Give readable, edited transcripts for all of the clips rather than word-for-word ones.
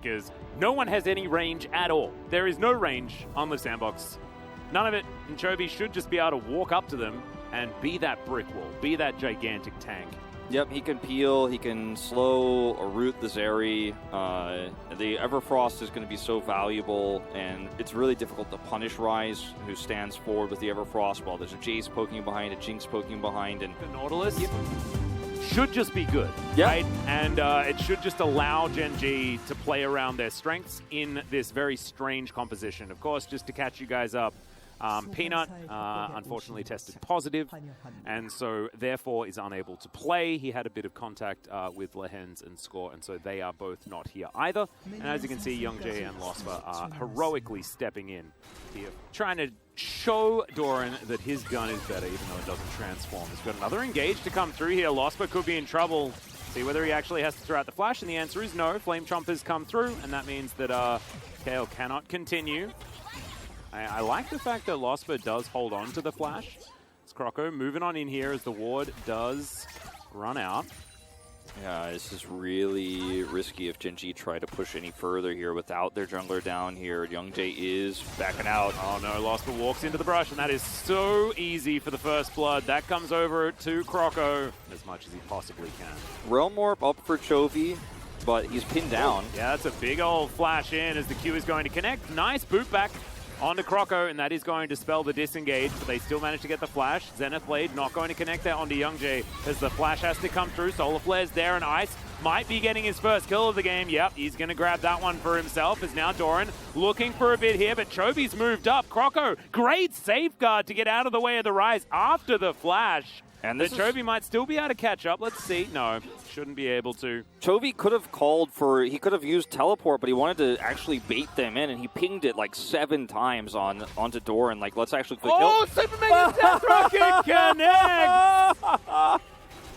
because no one has any range at all. There is no range on the sandbox. None of it. And Chovy should just be able to walk up to them and be that brick wall, be that gigantic tank. Yep, he can peel, he can slow or root the Zeri. The Everfrost is going to be so valuable, and it's really difficult to punish Ryze, who stands forward with the Everfrost while there's a Jace poking behind, a Jinx poking behind, and the Nautilus should just be good, right? And it should just allow Gen G to play around their strengths in this very strange composition. Of course, just to catch you guys up, Peanut unfortunately tested positive, and so therefore is unable to play. He had a bit of contact with Lehens and Score, and so they are both not here either. And as you can see, Youngjae and Lospa are heroically stepping in here, trying to show Doran that his gun is better, even though it doesn't transform. He's got another engage to come through here. Lospa could be in trouble. See whether he actually has to throw out the flash, and the answer is no. Flame Chompers come through, and that means that Kale cannot continue. I like the fact that Lospa does hold on to the flash. It's Croco moving on in here as the ward does run out. Yeah, this is really risky if Gen G try to push any further here without their jungler down here. Youngjae is backing out. Oh no, Lospa walks into the brush, and that is so easy for the first blood. That comes over to Croco as much as he possibly can. Realm Warp up for Chovy, but he's pinned down. Yeah, that's a big old flash in as the Q is going to connect. Nice boot back onto Croco, and that is going to spell the disengage, but they still manage to get the flash. Zenith Blade not going to connect that onto Youngjae as the flash has to come through. Solar Flare's there, and Ice might be getting his first kill of the game. Yep, he's going to grab that one for himself as now Doran looking for a bit here, but Chovy's moved up. Croco, great safeguard to get out of the way of the Ryze after the flash. And the Chovy might still be able to catch up. Let's see. No, shouldn't be able to. Chovy could have called for, he could have used teleport, but he wanted to actually bait them in, and he pinged it like 7 times onto Doran. Like, let's actually quick kill. Super Mega Death Rocket connects!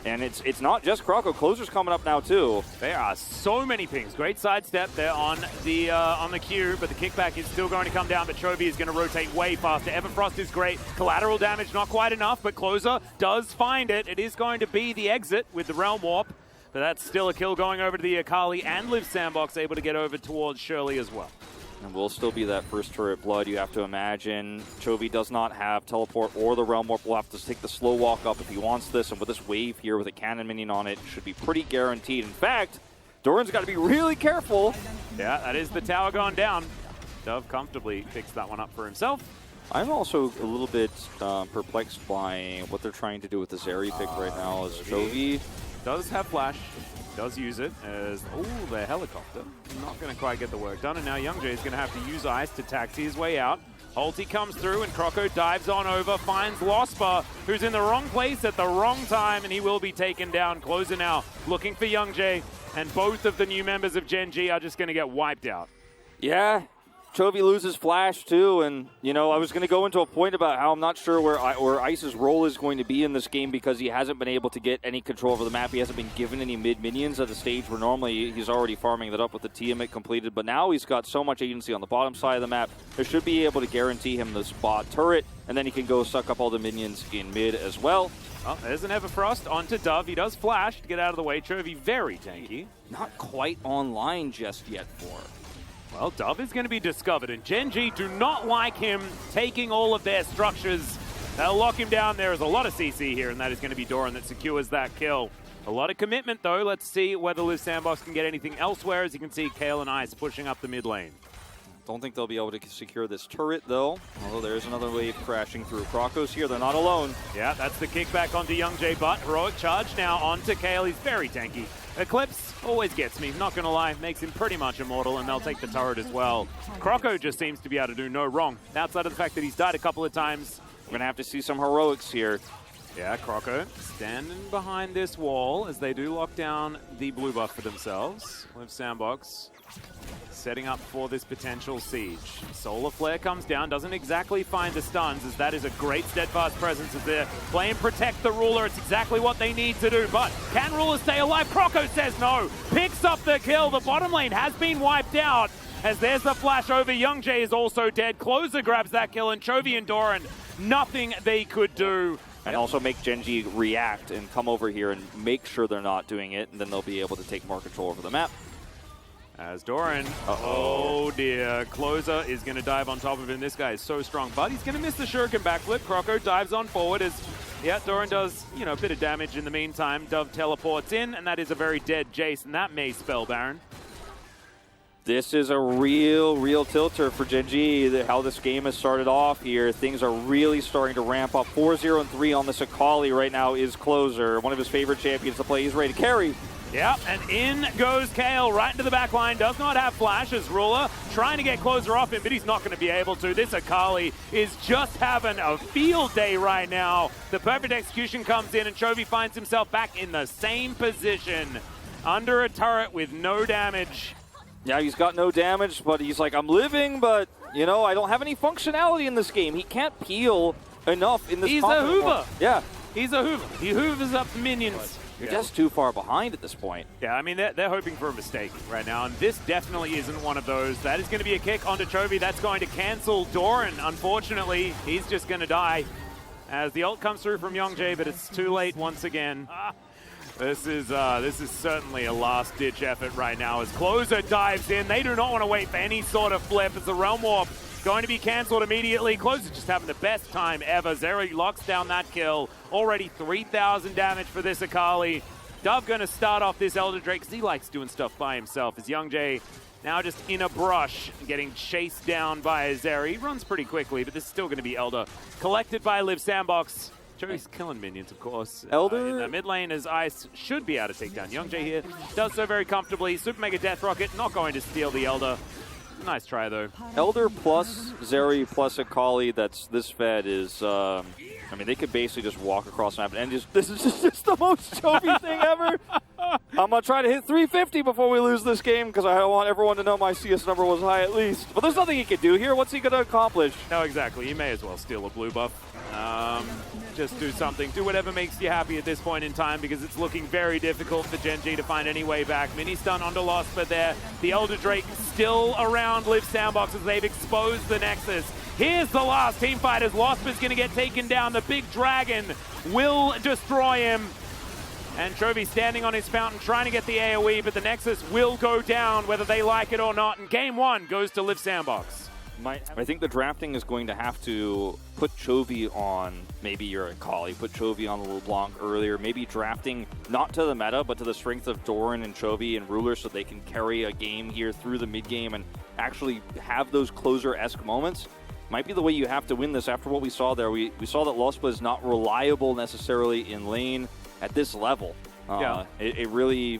And it's not just Croco. Closer's coming up now too. There are so many pings. Great sidestep there on the Q, but the kickback is still going to come down. But Chovy is going to rotate way faster. Everfrost is great. Collateral damage not quite enough, but Closer does find it. It is going to be the exit with the Realm Warp, but that's still a kill going over to the Akali, and Liv Sandbox able to get over towards Shirley as well. And will still be that first turret blood, you have to imagine. Chovy does not have teleport or the Realm Warp. Will have to take the slow walk up if he wants this, and with this wave here with a cannon minion on it, should be pretty guaranteed. In fact, Doran's got to be really careful. Yeah, that is the tower gone down. Dove comfortably picks that one up for himself. I'm also a little bit perplexed by what they're trying to do with the Zeri pick right now. As Chovy does have flash. Does use it as, the helicopter. Not going to quite get the work done, and now Youngjae is going to have to use Ice to taxi his way out. Ulti comes through, and Croco dives on over, finds Lospa, who's in the wrong place at the wrong time, and he will be taken down. Closer now, looking for Youngjae, and both of the new members of Gen G are just going to get wiped out. Yeah, Chovy loses flash too, and you know, I was going to go into a point about how I'm not sure where Ice's role is going to be in this game because he hasn't been able to get any control over the map. He hasn't been given any mid minions at the stage where normally he's already farming that up with the Tiamat completed, but now he's got so much agency on the bottom side of the map. They should be able to guarantee him the spot turret, and then he can go suck up all the minions in mid as well. Oh, there's an Everfrost onto Dove. He does flash to get out of the way. Chovy very tanky. Not quite online just yet for him. Well, Dove is going to be discovered, and Gen G do not like him taking all of their structures. They'll lock him down. There is a lot of CC here, and that is going to be Doran that secures that kill. A lot of commitment, though. Let's see whether Liv Sandbox can get anything elsewhere. As you can see, Kale and Ice pushing up the mid lane. Don't think they'll be able to secure this turret, though. Although there's another wave crashing through. Croco's here. They're not alone. Yeah, that's the kickback onto Youngjae, but heroic charge now onto Kale. He's very tanky. Eclipse always gets me, not going to lie. Makes him pretty much immortal, and they'll take the turret as well. Croco just seems to be able to do no wrong. Outside of the fact that he's died a couple of times. We're going to have to see some heroics here. Yeah, Croco standing behind this wall as they do lock down the blue buff for themselves. Liv Sandbox setting up for this potential siege. Solar Flare comes down, doesn't exactly find the stuns, as that is a great steadfast presence as they're playing protect the ruler. It's exactly what they need to do, but can ruler stay alive? Croco says no, picks up the kill. The bottom lane has been wiped out as there's the flash over. Youngjae is also dead. Closer grabs that kill, and Chovy and Doran, nothing they could do. And also make Gen G react and come over here and make sure they're not doing it, and then they'll be able to take more control over the map. As Doran, oh dear, Closer is going to dive on top of him. This guy is so strong, but he's going to miss the shuriken backflip. Croco dives on forward as, yeah, Doran does, you know, a bit of damage in the meantime. Dove teleports in, and that is a very dead Jace, and that may spell Baron. This is a real tilter for Gen G. How this game has started off here. Things are really starting to ramp up. 4-0-3 on this Akali right now is Closer, one of his favorite champions to play. He's ready to carry. Yeah, and in goes Kale right into the back line. Does not have flash as Ruler trying to get Closer off him, but he's not going to be able to. This Akali is just having a field day right now. The perfect execution comes in, and Chovy finds himself back in the same position under a turret with no damage. Yeah, he's got no damage, but he's like, I'm living, but, you know, I don't have any functionality in this game. He can't peel enough in this He's a Hoover. Yeah. He's a Hoover. He hoovers up minions. You're just too far behind at this point. Yeah, I mean, they're hoping for a mistake right now, and this definitely isn't one of those. That is going to be a kick onto Chovy. That's going to cancel Doran. Unfortunately, he's just going to die as the ult comes through from Youngjae, but it's too late once again. This is certainly a last-ditch effort right now as Closer dives in. They do not want to wait for any sort of flip as the Realm Warp going to be cancelled immediately. Closer just having the best time ever. Zeri locks down that kill. Already 3,000 damage for this Akali. Dove going to start off this Elder Drake because he likes doing stuff by himself. As Youngjae now just in a brush, getting chased down by Zeri. He runs pretty quickly, but this is still going to be Elder. Collected by Live Sandbox. Joey's killing minions, of course. Elder in the mid lane as Ice should be able to take down Youngjae here. Does so very comfortably. Super Mega Death Rocket not going to steal the Elder. Nice try, though. Elder plus Zeri plus Akali that's this fed is, I mean, they could basically just walk across the map and just, this is just the most Chovy thing ever. I'm going to try to hit 350 before we lose this game because I want everyone to know my CS number was high at least. But there's nothing he can do here. What's he going to accomplish? No, exactly. You may as well steal a blue buff. Just do something. Do whatever makes you happy at this point in time because it's looking very difficult for Gen G to find any way back. Mini stun onto Losper there. The Elder Drake still around Live Sandbox as they've exposed the Nexus. Here's the last team fight as Losper's going to get taken down. The big dragon will destroy him. And Chovy standing on his fountain trying to get the AoE, but the Nexus will go down whether they like it or not. And game one goes to Live Sandbox. I think the drafting is going to have to put Chovy on maybe your Akali, put Chovy on the LeBlanc earlier, maybe drafting not to the meta, but to the strength of Doran and Chovy and Ruler so they can carry a game here through the mid-game and actually have those Closer-esque moments. Might be the way you have to win this after what we saw there. We saw that Lospa is not reliable necessarily in lane at this level. It really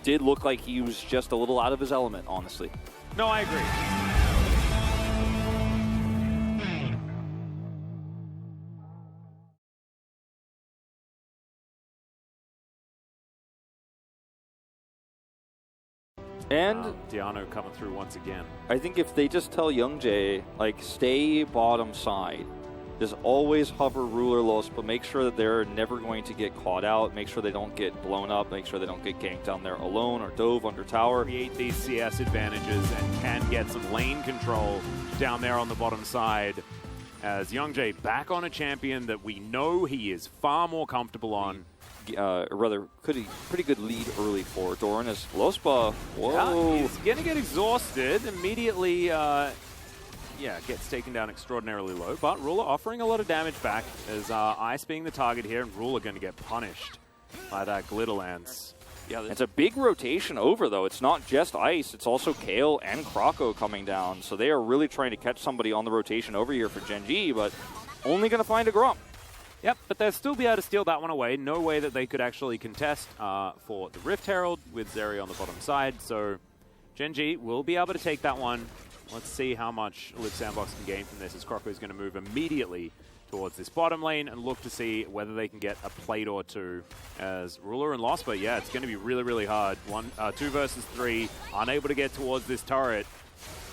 did look like he was just a little out of his element, honestly. No, I agree. And Diano coming through once again. I think if they just tell Youngjae, like, stay bottom side, just always hover Ruler Los, but make sure that they're never going to get caught out, make sure they don't get blown up, make sure they don't get ganked down there alone or dove under tower. Create these CS advantages and can get some lane control down there on the bottom side. As Youngjae back on a champion that we know he is far more comfortable on. Pretty good lead early for Doran as Lospa. Whoa. Yeah, he's going to get exhausted immediately. Gets taken down extraordinarily low. But Ruler offering a lot of damage back as Ice being the target here, and Ruler going to get punished by that Glitterlance. Yeah, it's a big rotation over, though. It's not just Ice. It's also Kale and Croco coming down. So they are really trying to catch somebody on the rotation over here for Gen G, but only going to find a Grump. Yep, but they'll still be able to steal that one away. No way that they could actually contest for the Rift Herald with Zeri on the bottom side. So Gen G will be able to take that one. Let's see how much Live Sandbox can gain from this as Croco is going to move immediately towards this bottom lane and look to see whether they can get a plate or two as Ruler and Lospa. Yeah, it's going to be really, really hard. 2 versus 3, unable to get towards this turret.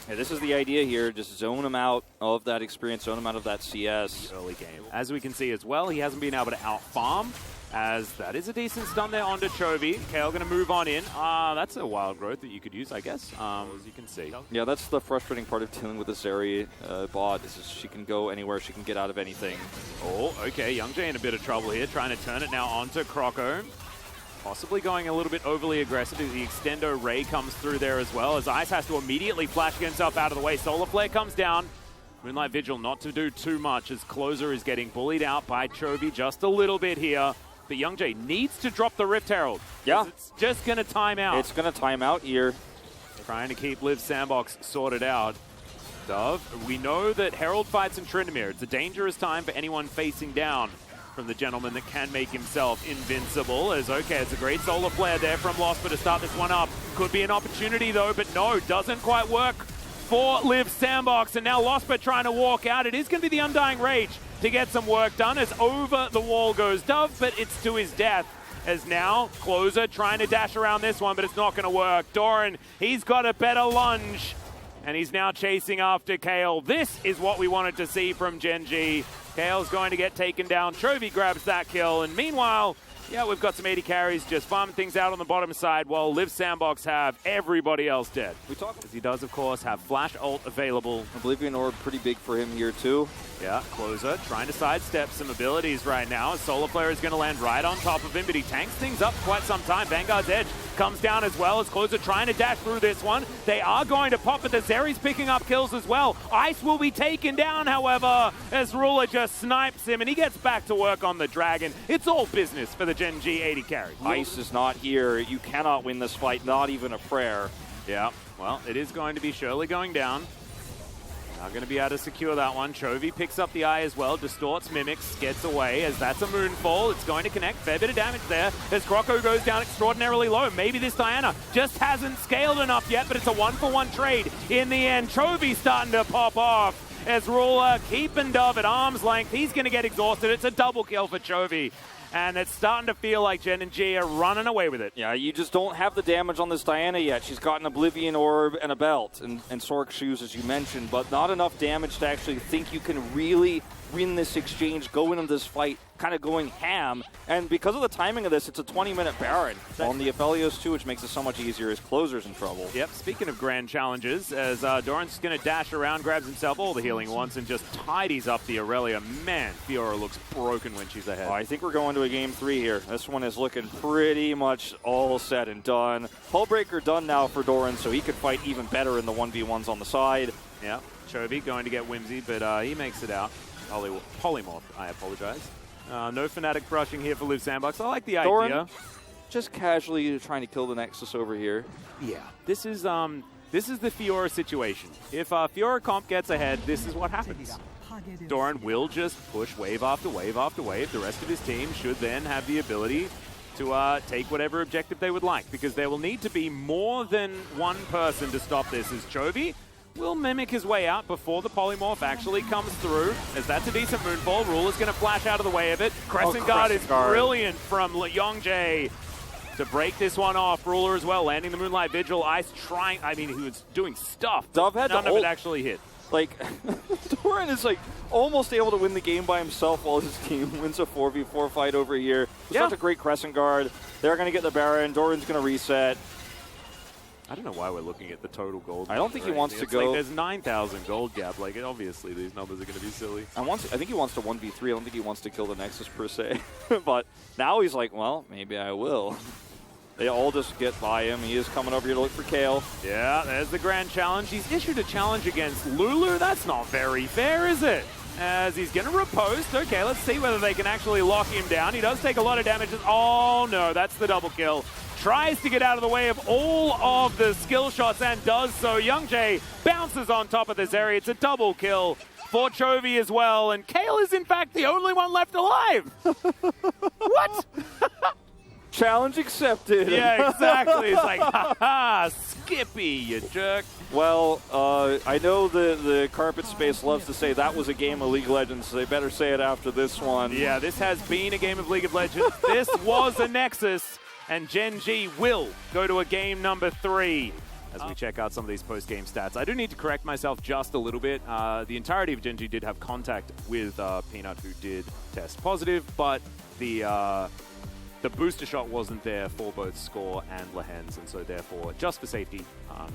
Yeah, this is the idea here. Just zone him out of that experience, zone him out of that CS. Early game. As we can see as well, he hasn't been able to out-farm, as that is a decent stun there onto Chovy. Kale going to move on in. That's a wild growth that you could use, I guess, as you can see. Yeah, that's the frustrating part of dealing with the Zeri bot. Is she can go anywhere, she can get out of anything. Oh, okay. Youngjae in a bit of trouble here, trying to turn it now onto Croco. Possibly going a little bit overly aggressive. The extendo ray comes through there as well, as Ice has to immediately flash himself out of the way. Solar Flare comes down. Moonlight Vigil not to do too much, as Closer is getting bullied out by Chovy just a little bit here. But YoungJay needs to drop the Rift Herald. Yeah. It's just going to time out. It's going to time out here. Trying to keep Liv Sandbox sorted out. Dove, we know that Herald fights in Tryndamere. It's a dangerous time for anyone facing down from the gentleman that can make himself invincible. As okay, it's a great solar flare there from Losper to start this one up. Could be an opportunity though, but no, doesn't quite work for Liv Sandbox. And now Losper trying to walk out. It is going to be the Undying Rage to get some work done, as over the wall goes Dove, but it's to his death. As now, Closer trying to dash around this one, but it's not going to work. Doran, he's got a better lunge, and he's now chasing after Kale. This is what we wanted to see from Gen G. Kale's going to get taken down. Chovy grabs that kill, and meanwhile, yeah, we've got some 80 carries just farming things out on the bottom side, while Liv Sandbox have everybody else dead. As he does, of course, have Flash ult available. Oblivion Orb pretty big for him here, too. Yeah, Closer trying to sidestep some abilities right now. Solar Flare is going to land right on top of him, but he tanks things up for quite some time. Vanguard's Edge comes down as well, as Closer trying to dash through this one. They are going to pop, but the Zeri's picking up kills as well. Ice will be taken down, however, as Ruler just snipes him, and he gets back to work on the Dragon. It's all business for the Gen G 80 carry. Ice is not here. You cannot win this fight, not even a prayer. Yeah, well, it is going to be surely going down. Not going to be able to secure that one. Chovy picks up the eye as well, distorts, mimics, gets away, as that's a Moonfall. It's going to connect. Fair bit of damage there as Croco goes down extraordinarily low. Maybe this Diana just hasn't scaled enough yet, but it's a one-for-one trade in the end. Chovy starting to pop off as Ruler keeping Dove at arm's length. He's going to get exhausted. It's a double kill for Chovy. And it's starting to feel like Gen and G are running away with it. Yeah, you just don't have the damage on this Diana yet. She's got an Oblivion Orb and a belt and Sorc shoes, as you mentioned, but not enough damage to actually think you can really win this exchange, go into this fight, kind of going ham. And because of the timing of this, it's a 20-minute Baron on the Aphelios too, which makes it so much easier as Closer's in trouble. Yep, speaking of grand challenges, as Doran's going to dash around, grabs himself all the healing once, and just tidies up the Aurelia. Man, Fiora looks broken when she's ahead. I think we're going to a game 3 here. This one is looking pretty much all said and done. Hullbreaker done now for Doran, so he could fight even better in the 1v1s on the side. Yeah, Chovy going to get whimsy, but he makes it out. Polymorph, I apologize. No Fnatic brushing here for Liv Sandbox. I like the Doran, idea. Just casually trying to kill the Nexus over here. Yeah, this is the Fiora situation. If Fiora comp gets ahead, this is what happens. Doran will just push wave after wave after wave. The rest of his team should then have the ability to take whatever objective they would like, because there will need to be more than one person to stop this. As Chovy will mimic his way out before the polymorph actually comes through, as that's a decent Moonfall. Ruler's going to flash out of the way of it. Crescent Guard is brilliant from YoungJay to break this one off. Ruler as well, landing the Moonlight Vigil. Ice trying, I mean, he was doing stuff. Dove had none of it actually hit. Like, Doran is like almost able to win the game by himself while his team wins a 4v4 fight over here. It's such a great Crescent Guard. They're going to get the Baron. Doran's going to reset. I don't know why we're looking at the total gold. I don't think he wants to go. Like there's 9,000 gold gap. Like, obviously, these numbers are going to be silly. I think he wants to 1v3. I don't think he wants to kill the Nexus per se. But now he's like, well, maybe I will. They all just get by him. He is coming over here to look for Kale. Yeah, there's the grand challenge. He's issued a challenge against Lulu. That's not very fair, is it? As he's going to riposte. Okay, let's see whether they can actually lock him down. He does take a lot of damage. Oh, no, that's the double kill. Tries to get out of the way of all of the skill shots and does so. YoungJay bounces on top of this area. It's a double kill for Chovy as well. And Kale is, in fact, the only one left alive. What? Challenge accepted. Yeah, exactly. It's like, ha-ha, Skippy, you jerk. Well, I know the Carpet Space loves to say that was a game of League of Legends, so they better say it after this one. Yeah, this has been a game of League of Legends. This was a Nexus, and Gen G will go to a game number 3 as we check out some of these post-game stats. I do need to correct myself just a little bit. The entirety of Gen G did have contact with Peanut, who did test positive, but the booster shot wasn't there for both Score and Lehens, and so therefore, just for safety,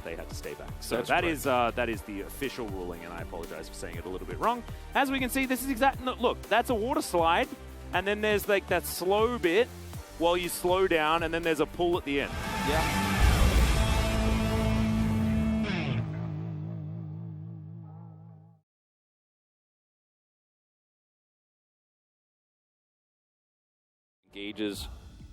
they had to stay back. So that is the official ruling, and I apologize for saying it a little bit wrong. As we can see, this is look, that's a water slide, and then there's like that slow bit, while you slow down, and then there's a pull at the end. Yeah. Engages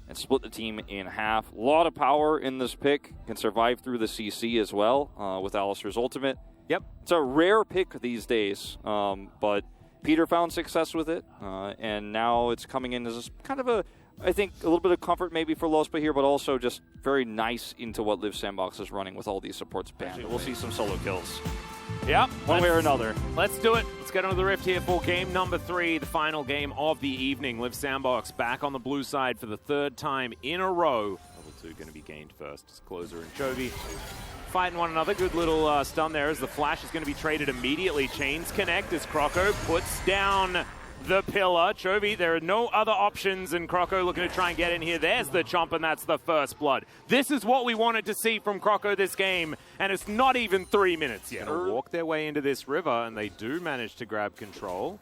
and split the team in half. A lot of power in this pick. Can survive through the CC as well with Alistair's ultimate. Yep. It's a rare pick these days, but Peter found success with it, and now it's coming in as kind of I think a little bit of comfort maybe for LSB here, but also just very nice into what Live Sandbox is running with all these supports banned. We'll see some solo kills. Yep. One way or another. Let's do it. Let's get onto the Rift here for game number 3, the final game of the evening. Live Sandbox back on the blue side for the 3rd time in a row. Level 2 going to be gained first. It's Closer and Chovy fighting one another. Good little stun there as the flash is going to be traded immediately. Chains connect as Croco puts down the pillar. Chovy, there are no other options, and Croco looking to try and get in here. There's the chomp, and that's the first blood. This is what we wanted to see from Croco this game, and it's not even 3 minutes yet. They'll walk their way into this river, and they do manage to grab control.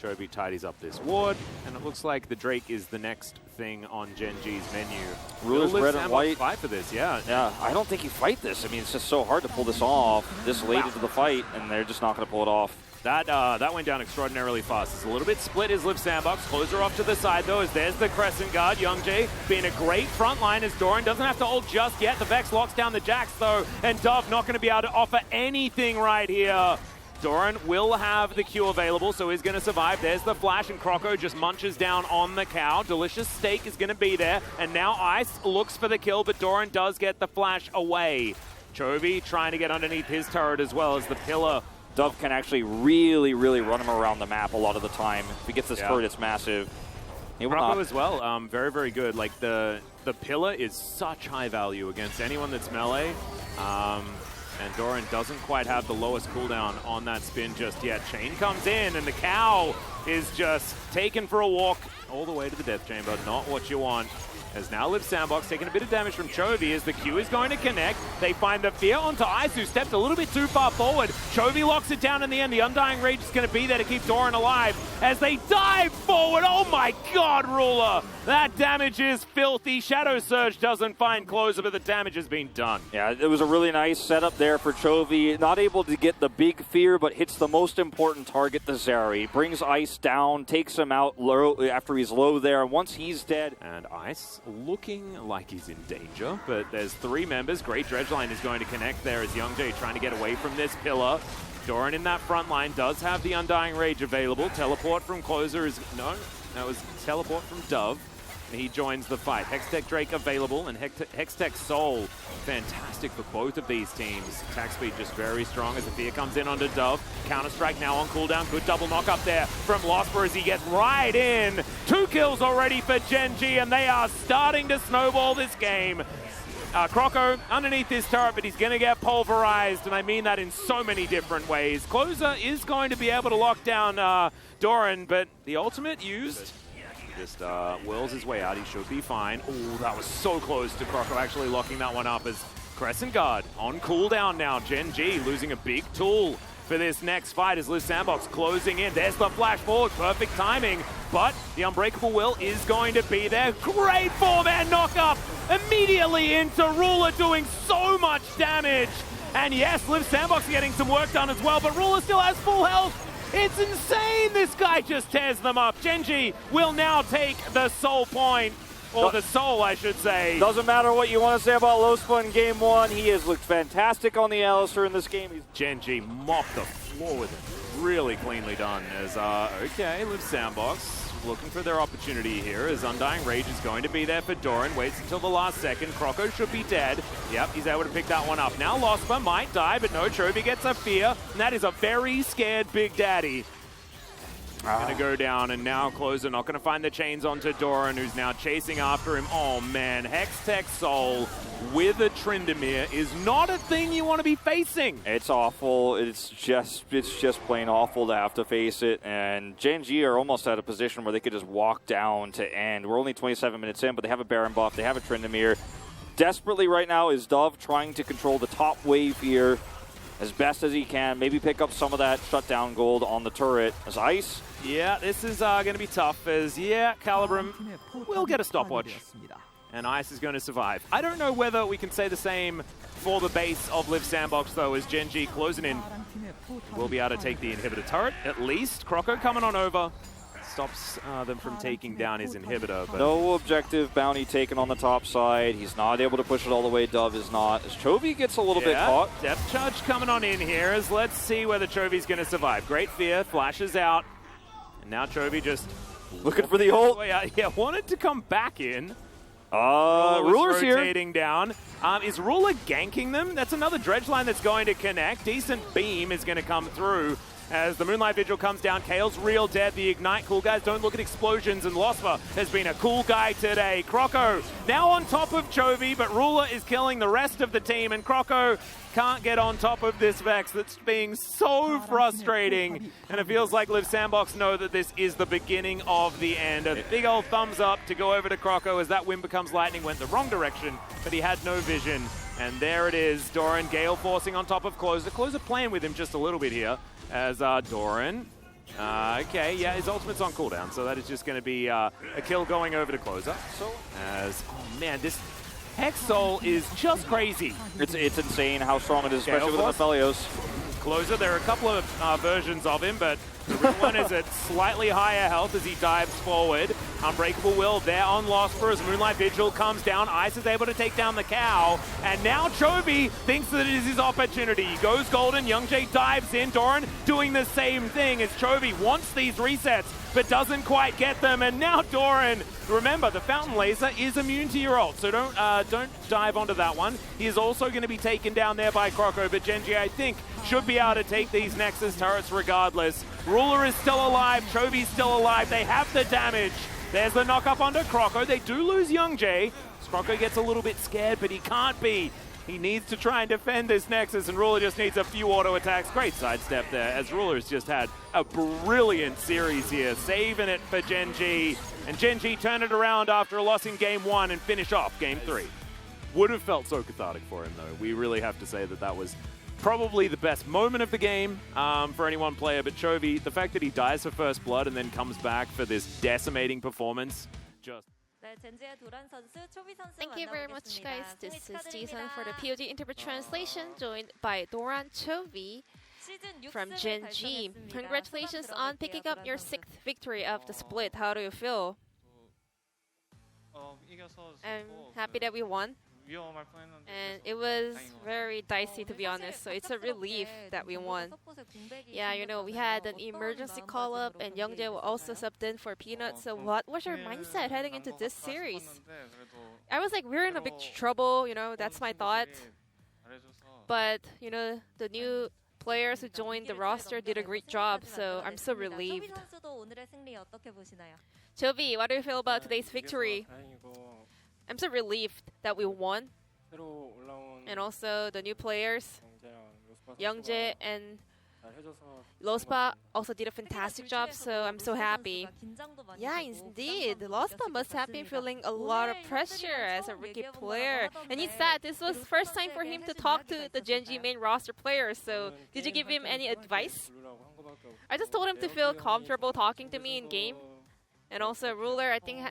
Chovy tidies up this ward, and it looks like the Drake is the next thing on Gen G's menu. Ruler's red and white. Fight for this, yeah. Yeah, I don't think you fight this. I mean, it's just so hard to pull this off this late into the fight, and they're just not going to pull it off. That went down extraordinarily fast. It's a little bit split as Live Sandbox. Closer off to the side, though, as there's the Crescent Guard. Youngjae being a great front line as Doran doesn't have to ult just yet. The Vex locks down the Jax, though, and Dove not going to be able to offer anything right here. Doran will have the Q available, so he's going to survive. There's the flash, and Croco just munches down on the cow. Delicious Steak is going to be there, and now Ice looks for the kill, but Doran does get the flash away. Chovy trying to get underneath his turret as well as the pillar. Dove can actually really, really run him around the map a lot of the time. If he gets this turret, it's massive. Croco as well, very, very good. Like, the pillar is such high value against anyone that's melee. And Doran doesn't quite have the lowest cooldown on that spin just yet. Chain comes in, and the cow is just taken for a walk all the way to the death chamber. Not what you want. As now Live Sandbox taking a bit of damage from Chovy as the Q is going to connect. They find the fear onto Ice, who stepped a little bit too far forward. Chovy locks it down in the end. The Undying Rage is going to be there to keep Doran alive as they dive forward. Oh my god, Ruler! That damage is filthy. Shadow Surge doesn't find Closer, but the damage has been done. Yeah, it was a really nice setup there for Chovy. Not able to get the big fear, but hits the most important target, the Zeri. Brings Ice down, takes him out low after he's low there. And once he's dead... And Ice looking like he's in danger, but there's 3 members. Great Dredgeline is going to connect there as Youngjae trying to get away from this pillar. Doran in that front line does have the Undying Rage available. Teleport from Closer is... No, that was teleport from Dove. And he joins the fight. Hextech Drake available, and Hextech Soul fantastic for both of these teams. Attack speed just very strong as the fear comes in onto Dove. Counter-strike now on cooldown. Good double knock up there from Losper as he gets right in. 2 kills already for Gen G, and they are starting to snowball this game. Croco underneath his turret, but he's going to get pulverized, and I mean that in so many different ways. Closer is going to be able to lock down Doran, but the ultimate used... Just whirls his way out. He should be fine. Oh, that was so close to Croco actually locking that one up as Crescent Guard on cooldown now. Gen G losing a big tool for this next fight as Live Sandbox closing in. There's the flash forward. Perfect timing. But the Unbreakable Will is going to be there. Great 4-man knock-up immediately into Ruler doing so much damage. And yes, Live Sandbox getting some work done as well, but Ruler still has full health. It's insane! This guy just tears them up. Genji will now take the soul point. Or the soul, I should say. Doesn't matter what you want to say about LSB in Game 1. He has looked fantastic on the Alistair in this game. Genji mopped the floor with it. Really cleanly done. As, okay, Live Sandbox looking for their opportunity here as Undying Rage is going to be there for Doran. Waits until the last second. Croco should be dead. Yep, he's able to pick that one up. Now Losper might die, but no, Chovy gets a fear. And that is a very scared Big Daddy. Going to go down, and now Closer not going to find the chains onto Doran, who's now chasing after him. Oh man, Hextech Soul with a Tryndamere is not a thing you want to be facing. It's awful. It's just plain awful to have to face it. And Gen G are almost at a position where they could just walk down to end. We're only 27 minutes in, but they have a Baron buff. They have a Tryndamere. Desperately right now is Dove trying to control the top wave here as best as he can. Maybe pick up some of that shutdown gold on the turret as Ice Yeah, this is going to be tough as, Calibrum will get a stopwatch. And Ice is going to survive. I don't know whether we can say the same for the base of Live Sandbox, though, as Gen G closing in. We'll be able to take the inhibitor turret, at least. Croco coming on over. Stops them from taking down his inhibitor. But no objective bounty taken on the top side. He's not able to push it all the way. Dove is not. As Chovy gets a little bit caught. Depth charge coming on in here as let's see whether Chovy's going to survive. Great Fear flashes out. And now Chovy just looking for the ult. Yeah, wanted to come back in. Ruler's rotating here. Down. Is Ruler ganking them? That's another dredge line that's going to connect. Decent beam is going to come through as the Moonlight Vigil comes down. Kale's real dead. The Ignite cool guys don't look at explosions, and Lospa has been a cool guy today. Croco now on top of Chovy, but Ruler is killing the rest of the team, and Croco can't get on top of this Vex that's being so frustrating. And it feels like Live Sandbox know that this is the beginning of the end. A big old thumbs up to go over to Croco as that Wind Becomes Lightning went the wrong direction, but he had no vision. And there it is, Doran, Gale forcing on top of Closer. Closer playing with him just a little bit here as Doran. Okay, yeah, his ultimate's on cooldown, so that is just going to be a kill going over to Closer. As, oh man, this Hex Soul is just crazy. It's insane how strong it is, especially with the Aphelios. Closer, there are a couple of versions of him, but the real one is at slightly higher health as he dives forward. Unbreakable Will there on Losper as Moonlight Vigil comes down. Ice is able to take down the cow, and now Chovy thinks that it is his opportunity. He goes golden, Youngjae dives in, Doran doing the same thing as Chovy wants these resets, but doesn't quite get them, and now Doran, remember, the Fountain Laser is immune to your ult, so don't dive onto that one. He is also going to be taken down there by Croco, but Gen G, I think, should be able to take these Nexus turrets regardless. Ruler is still alive, Chovy's still alive, they have the damage. There's the knock up onto Croco. They do lose Youngjae. Croco gets a little bit scared, but he can't be. He needs to try and defend this Nexus, and Ruler just needs a few auto attacks. Great sidestep there, as Ruler's just had a brilliant series here, saving it for Gen G. And Gen G turn it around after a loss in Game 1 and finish off Game 3. Would have felt so cathartic for him, though. We really have to say that that was probably the best moment of the game for any one player, but Chovy, the fact that he dies for first blood and then comes back for this decimating performance, just... Thank you very much, guys. This is Jason for the POG Interpret Translation, joined by Doran Chovy from Gen G. Congratulations on picking up your 6th victory of the split. How do you feel? I'm happy that we won. And it was very dicey, to be honest, so it's a relief that we won. Yeah, you know, we had an emergency call-up, and Youngjae was also subbed in for Peanut, so what was your mindset heading into this series? I was like, we're in a big trouble, you know, that's my thought. But, you know, the new players who joined the roster did a great job, so I'm so relieved. Chovy, what do you feel about today's victory? I'm so relieved that we won. And also the new players, Youngjae and Lospa also did a fantastic job, so I'm so happy. Yeah, indeed. Lospa must have been feeling a lot of pressure as a rookie player. And he said this was the first time for him to talk to the Gen G main roster players, so did you give him any advice? I just told him to feel comfortable talking to me in game. And also Ruler, I think,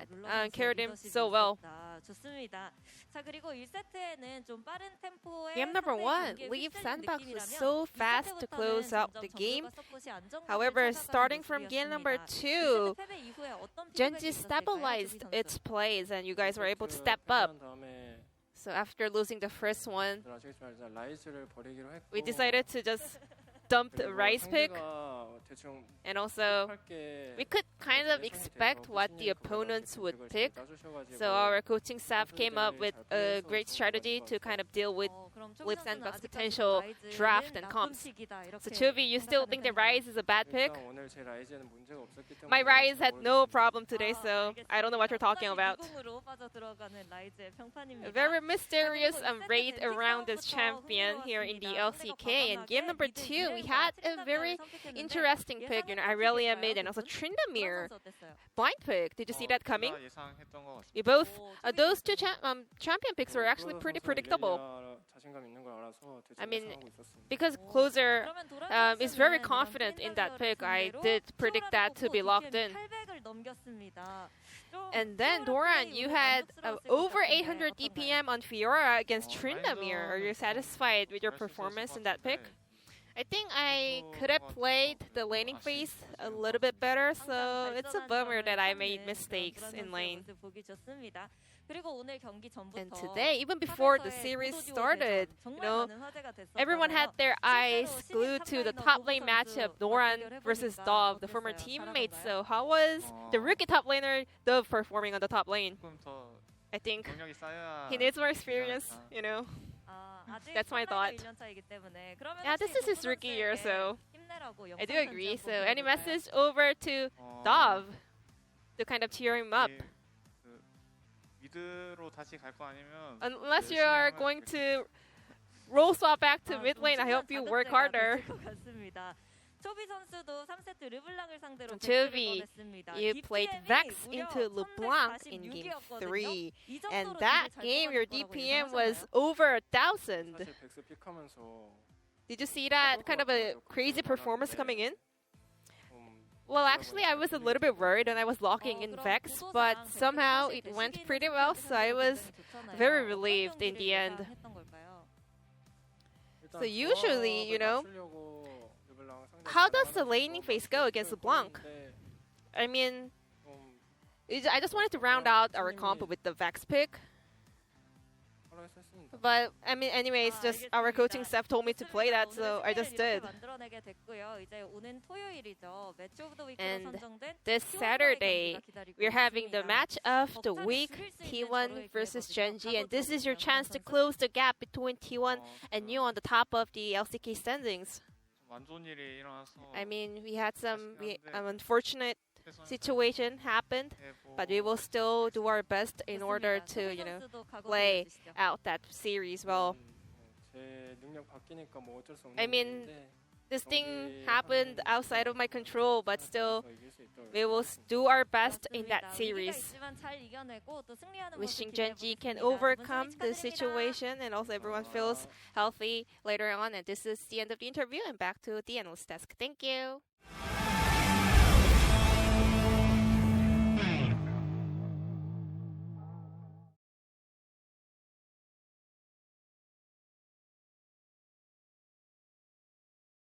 carried him so well. Game number 1, Live Sandbox was so fast to close out the game. However, starting from game number 2, Gen G stabilized its plays and you guys were able to step up. So after losing the first one, we decided to just dump the Rice pick. And also, we could kind of expect what the opponents would pick. So our coaching staff came up with a great strategy to kind of deal with Live Sandbox potential draft and comps. So Chovy, you still think that Rise is a bad pick? My Rise had no problem today, so I don't know what you're talking about. A very mysterious raid around this champion here in the LCK. In game number 2, we had a very interesting pick, you know, Irelia mid and also Tryndamere. Blind pick. Did you see that coming? We both, those two champion picks were actually pretty predictable. I mean, because closer is very confident in that pick, I did predict that to be locked in. And then Doran, you had over 800 DPM on Fiora against Tryndamere. Are you satisfied with your performance in that pick? I think I could have played the laning phase a little bit better, so it's a bummer that I made mistakes in lane. And today, even before the series started, everyone had their eyes glued to the top lane matchup, Noran versus Dove, the former teammates. So how was the rookie top laner, Dove, performing on the top lane? I think he needs more experience, That's my thought. Yeah, this is his rookie year, so I do agree. So any message over to Dove to kind of cheer him up? Unless you are going to roll swap back to mid lane, I hope you work harder. Chovy, you played Vex into LeBlanc in Game 3. And that game, your DPM was over 1,000. Did you see that kind of a crazy performance coming in? Well, actually, I was a little bit worried when I was locking in Vex, but somehow it went pretty well, so I was very relieved in the end. So usually, how does the laning phase go against LeBlanc? I mean, I just wanted to round out our comp with the Vex pick. But, I mean, anyways, just our coaching staff told me to play that, so I just did. And this Saturday, we're having the match of the week, T1 versus Gen.G, and this is your chance to close the gap between T1 and you on the top of the LCK standings. I mean, we had some unfortunate situation happened, but we will still do our best in order to, play out that series well. I mean, this thing happened outside of my control, but still, we will do our best in that series. Wishing Gen.G can overcome the situation and also everyone feels healthy later on. And this is the end of the interview and back to the analyst desk. Thank you.